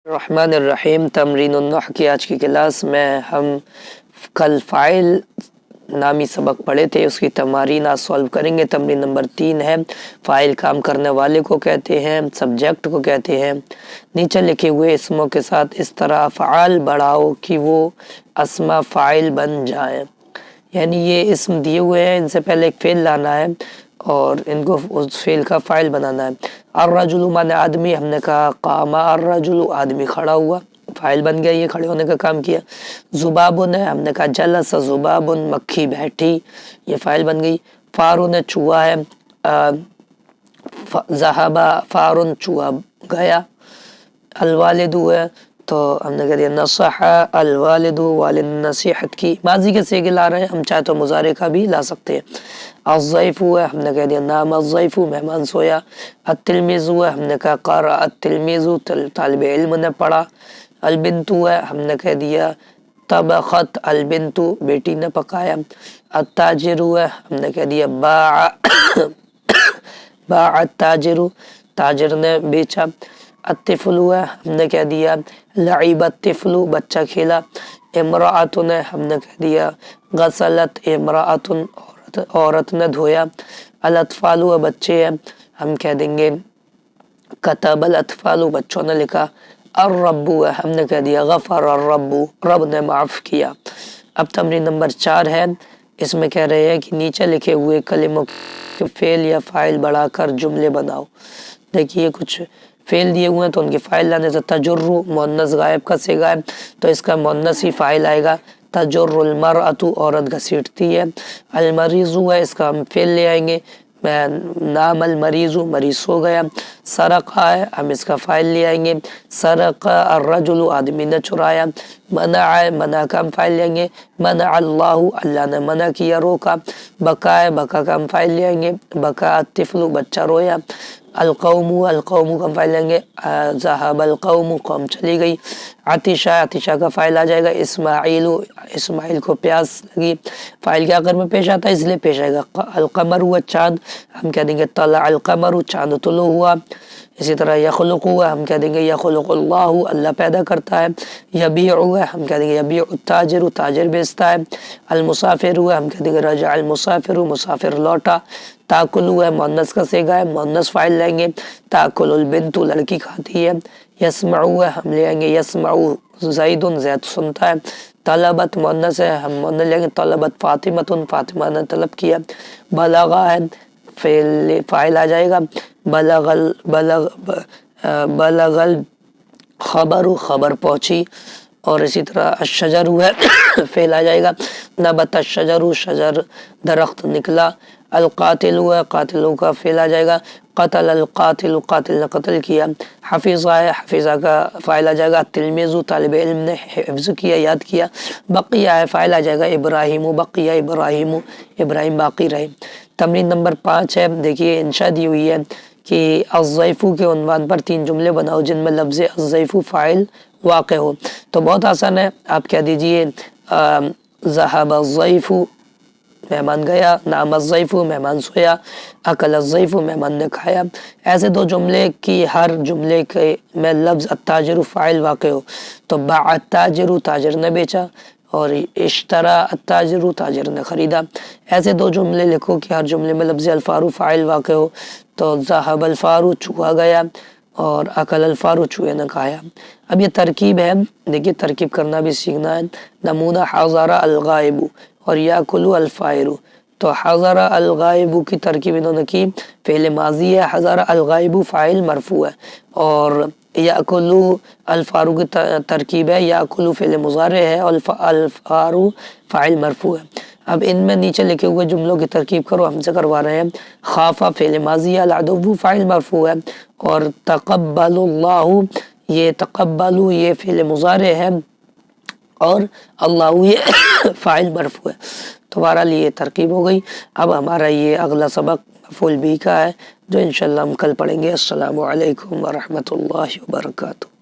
रहमानिर्रहीम। तमरीन उन्नह की आज की क्लास में हम कल फ़ाइल नामी सबक पढ़े थे, उसकी तमारीन आज सॉल्व करेंगे। तमरीन नंबर 3 है, फ़ाइल काम करने वाले को कहते हैं, सब्जेक्ट को कहते हैं। नीचे लिखे हुए इसमों के साथ इस तरह फ़आल बढ़ाओ कि वो अस्मा फ़ाइल बन जाए। यानी ये इसम दिए हुए हैं, इनसे पहले एक फ़ेल लाना है और इनको उस फेल का फ़ाइल बनाना है। अर्रजुलु माने आदमी, हमने कहा कामा अर्रजुलु, आदमी खड़ा हुआ, फ़ाइल बन गया, ये खड़े होने का काम किया। ज़ुबाबुन है, हमने कहा जलस ज़ुबाबुन, मक्खी बैठी, ये फ़ाइल बन गई। फ़ारुन चूहा है, ज़हाबा फ़ारुन चूहा गया। अलवालिदु है तो हमने कह दिया नसहा अलवालिदु, वालिद नसीहत की। माजी के सेगे ला रहे हैं, हम चाहे तो मुजारे का भी ला सकते हैं। अज़्ज़ैफ़ु है, हमने कह दिया नाम अज़्ज़ैफ़ु, मेहमान सोया। अत्तिलमीज़ु है, हमने कहा क़रा अत्तिलमीज़ु, तालिब इल्म ने पढ़ा। अलबिन्तु है, हमने कह दिया तबख़त अलबिन्तु, बेटी ने पकाया। अत्ताजिरु है, हमने कह दिया बाअ बाअ ताजिरु, ताजिर ने बेचा। अत्तिफ़लु है, हमने कह दिया लईब अत्तिफ़लु, बच्चा खेला। इमराअतुन है, हमने कह दिया गसलत इमराअतुन, औरत ने धोया। अल अत्फ़ालु है, बच्चे हैं, हम कह देंगे कतबल अत्फ़ालु, बच्चों ने लिखा। अर्रब्बु है, हमने कह दिया गफ़र अर्रब्बु, रब ने माफ़ किया। अब तमरीन नंबर 4 है, इसमें कह रहे हैं कि नीचे लिखे हुए कलिमों के फ़ेल या फ़ाइल बढ़ाकर जुमले बनाओ। देखिए कुछ फ़ेल दिए हुए हैं तो उनके फ़ाइल लाने से तजुर्रु मुअन्नस गायब का से गायब, तो इसका मुअन्नस ही फ़ाइल आएगा। तजुर्रुल मरअतु, औरत घसीटती है। अल मरीज़ु है, इसका हम फ़ेल ले आएंगे। नाम अल मरीज़ु, मरीज़ सो गया। सरक़ा है, हम इसका फ़ाइल ले आएंगे। सरक़ा अर्रजुलु, आदमी ने चुराया। मना है, मना का हम फ़ाइल लेंगे। मना अल्लाहु, अल्लाह ने मना किया, रोका। बका है, बका का हम फ़ाइल ले आएंगे। बका अत्तिफ़लु, बच्चा रोया। अलकौमु, अलकौमु का फ़ाइल लेंगे। ज़हाब अलकौमु, कौम चली गई। आतिशा, आतिशा का फ़ाइल आ जाएगा। इस्माइलु, इस्माइल को प्यास लगी, फ़ाइल के आखिर में पेश आता है इसलिए पेश आएगा। अलकमरु हुआ चाँद, हम कह देंगे तला अलकमरु, चाँद तुलु हुआ। इसी तरह यखलुक़ु हुआ, हम कह देंगे यखलुक़ुल्लाहु, अल्लाह पैदा करता है। यबीउ है, हम कह देंगे यबीउ ताजिरु, ताजिर बेचता है। अल मुसाफिरु है, हम कह देंगे रजा अल मुसाफिरु, मुसाफिर लौटा। ताकुलु है, मुअन्नस का सेगा है, मुअन्नस फ़ाइल लेंगे। ताकुलुल बिन्तु, लड़की खाती है। यसमउ है, हम ले आएंगे यस्मउ ज़ैदुन, ज़ैद सुनता है। तलबत मुअन्नस है, हम मुअन्नस लेंगे तलबत फ़ातिमतुन, फ़ातिमा ने तलब किया। बलगा है, फ़ाइल आ जाएगा। बलगल खबरु, खबर पहुँची। और इसी तरह अशजरु है, फ़ेल आ जाएगा। नबत अशजरु, शजर दरख्त निकला। अलकातिलु है, कातिलु का फ़ेल आ जाएगा। कतल अलकातिलु, कातिल ने कत्ल किया। हफीज़ा है, हफीज़ा का फ़ाइल आ जाएगा। तिलमीज़ु, तालिब इल्म ने हिफ्ज़ किया, याद किया। बक़िया है, फ़ाइल आ जाएगा। इब्राहिमु बक़िया, इब्राहिमु, इब्राहिम बाक़ी रहे। तमरीन नंबर 5 है, देखिए इंशा दी हुई है कि अज़्ज़ैफ़ु के उन्वान पर 3 जुमले बनाओ जिनमें लफ्ज़ अज़्ज़ैफ़ु फ़ाइल वाक़े हो। तो बहुत आसान है, आप कह दीजिए ज़हाब अज़्ज़ैफ़ु, मेहमान गया। नाम अज़्ज़ैफ़ु, मेहमान सोया। अकल अज़्ज़ैफ़ु, मेहमान ने खाया। ऐसे 2 जुमले की हर जुमले के में लफ्ज़ अत्ताजिरु फ़ाइल वाक़े हो। तो बाअ अत्ताजिरु, ताजिर ने बेचा। और इश्तरा अत्ताजिरु, ताजिर ने ख़रीदा। ऐसे 2 जुमले लिखो कि हर जुमले में लफ्ज़ अल्फ़ारू फ़ाइल वाक़े हो। तो ज़हाब अल्फ़ारू, चूहा गया। और अकल अल्फ़ारू, चूहे ने खाया। अब ये तरकीब है, देखिए तरकीब करना भी सीखना है। नमूना हज़रा अलगाइबु और याकुलु अल्फ़ाइरु। तो हज़रा अलगाइबु की तरकीब इन्होंने की, फ़ेल माज़ी है, हज़रा अलगाइबु फ़ाइल मरफ़ू है। और याकुलु अल्फ़ारू की तरकीब है, याकुलु फ़ेल मुज़ारे है और अल्फ़ारू फ़ाइल मरफ़ू है। अब इनमें नीचे लिखे हुए जुमलों की तरकीब करो, हमसे करवा रहे हैं। खाफ़ा फ़ेल माज़ी है, अल-अदव्वु फ़ाइल मरफ़ू है। और तक़ब्बलुल्लाहु, ये तक़ब्बलु ये फ़ेल मुज़ारे है और अल्लाहु ये फ़ाइल मरफ़ू है। तो बहरहाल ये तरकीब हो गई। अब हमारा ये अगला सबक मफ़ऊल बिही का है जो इंशाअल्लाह हम कल पढ़ेंगे। अस्सलामु अलैकुम व रहमतुल्लाहि व बरकातुहू।